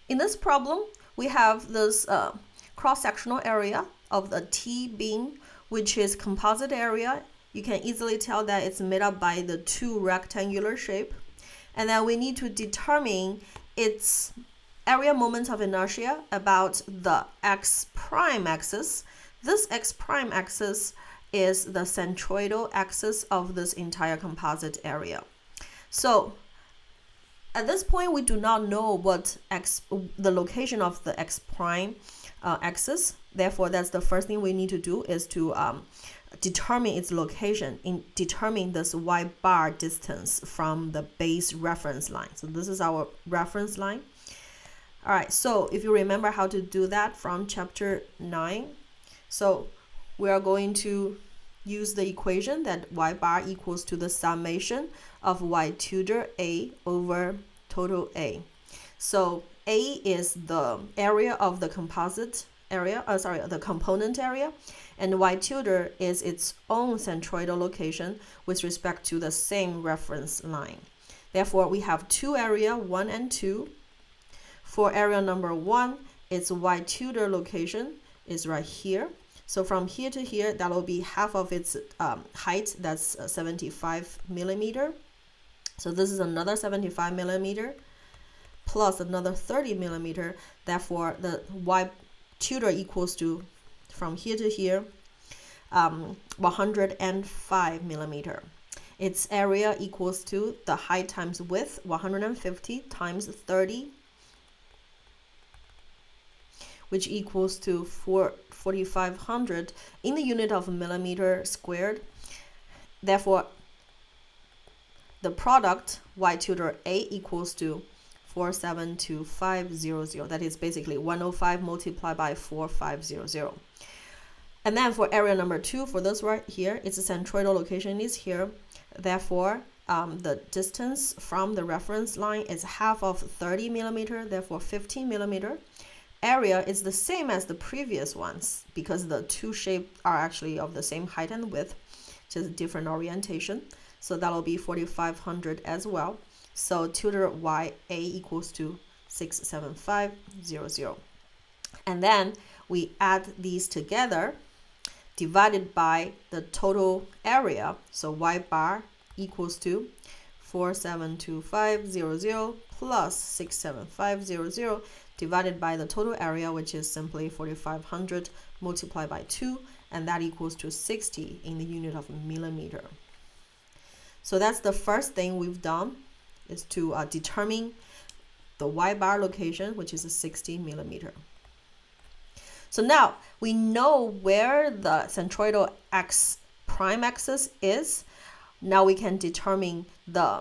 In this problem, we have this cross-sectional area of the T-beam, which is composite area. You can easily tell that it's made up by the two rectangular shape. And then we need to determine its area moment of inertia about the x prime axis. This x prime axis is the centroidal axis of this entire composite area. So at this point, we do not know what the location of the x prime axis. Therefore, that's the first thing we need to do, is to determine its location, in determine this y bar distance from the base reference line. So this is our reference line. All right, so if you remember how to do that from chapter 9, so we are going to use the equation that y bar equals to the summation of y tilde A over total A. So A is the area of the composite area, the component area, and y tilde is its own centroidal location with respect to the same reference line. Therefore, we have two area, 1 and 2. For area number 1, its y tilde location is right here. So from here to here, that will be half of its height, that's 75 millimeter. So this is another 75 millimeter plus another 30 millimeter. Therefore, the y tilde equals to, from here to here, 105 millimeter. Its area equals to the height times width, 150 times 30, which equals to 4,500 in the unit of millimeter squared. Therefore, the product y tilde A equals to 472500. That is basically 105 multiplied by 4500. And then for area number 2, for this right here, its centroidal location is here. Therefore, the distance from the reference line is half of 30 millimeter, therefore 15 millimeter. Area is the same as the previous ones because the two shapes are actually of the same height and width, just different orientation. So that will be 4,500 as well. So tilde y A equals to 67500. And then we add these together, divided by the total area. So y bar equals to 472500 plus 67500 divided by the total area, which is simply 4,500 multiplied by 2, and that equals to 60 in the unit of millimeter. So that's the first thing we've done, is to determine the y bar location, which is a 60 millimeter. So now we know where the centroidal x prime axis is. Now we can determine the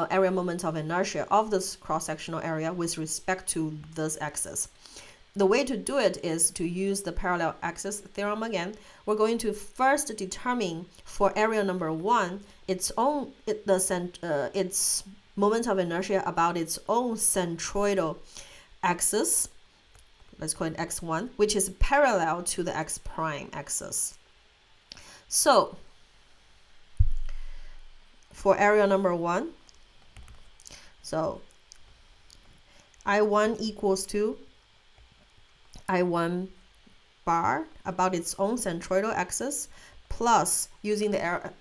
area moment of inertia of this cross-sectional area with respect to this axis. The way to do it is to use the parallel axis theorem again. We're going to first determine for area number 1 its moment of inertia about its own centroidal axis. Let's call it x1, which is parallel to the x prime axis. So for area number 1, so I1 equals to I1 bar about its own centroidal axis plus, using the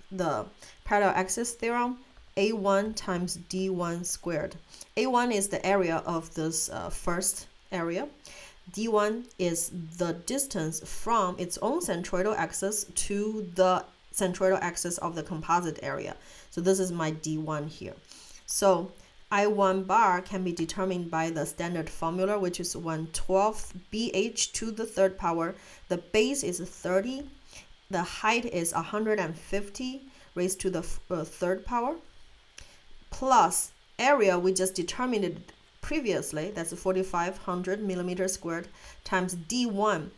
parallel axis theorem, A1 times D1 squared. A1 is the area of this first area. D1 is the distance from its own centroidal axis to the centroidal axis of the composite area. So this is my D1 here. So I1 bar can be determined by the standard formula, which is 1/12 BH to the third power. The base is 30. The height is 150 raised to the third power. Plus area, we just determined it previously. That's 4,500 millimeters squared times D1.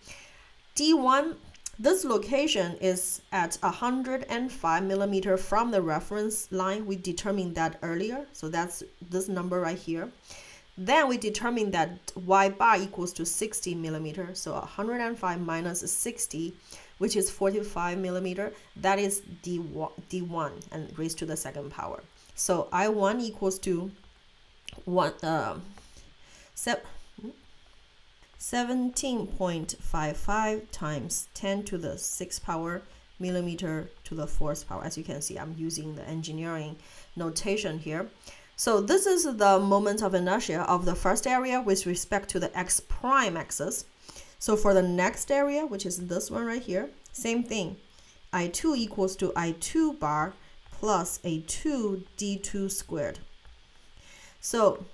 D1, this location is at 105 millimeter from the reference line. We determined that earlier. So that's this number right here. Then we determined that y bar equals to 60 millimeter. So 105 minus 60, which is 45 millimeter. That is D1 and raised to the second power. So I1 equals to 17.55 times 10 to the 6th power millimeter to the 4th power. As you can see, I'm using the engineering notation here. So this is the moment of inertia of the first area with respect to the x prime axis. So for the next area, which is this one right here, same thing. I2 equals to I2 bar plus A2 D2 squared. So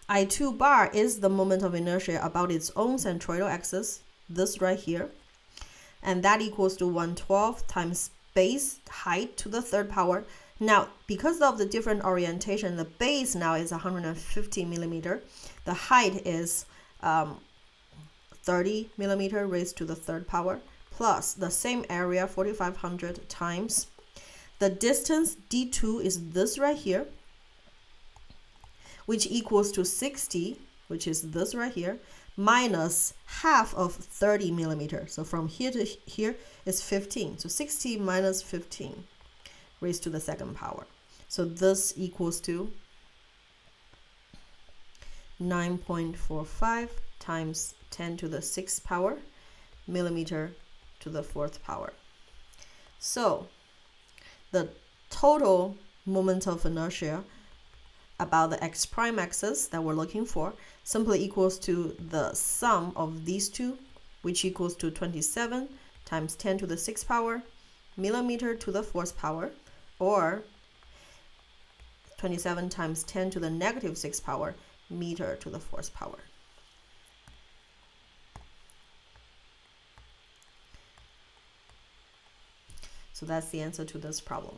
I2 bar is the moment of inertia about its own centroidal axis, this right here, and that equals to 112 times base height to the 3rd power. Now, because of the different orientation, the base now is 150 millimeter. The height is 30 millimeter raised to the 3rd power, plus the same area, 4,500 times. The distance D2 is this right here, which equals to 60, which is this right here, minus half of 30 millimeter. So from here to here is 15. So 60 minus 15 raised to the 2nd power. So this equals to 9.45 times 10 to the 6th power millimeter to the 4th power. So the total moment of inertia about the x prime axis that we're looking for simply equals to the sum of these two, which equals to 27 times 10 to the 6th power millimeter to the 4th power, or 27 times 10 to the negative 6th power meter to the 4th power. So that's the answer to this problem.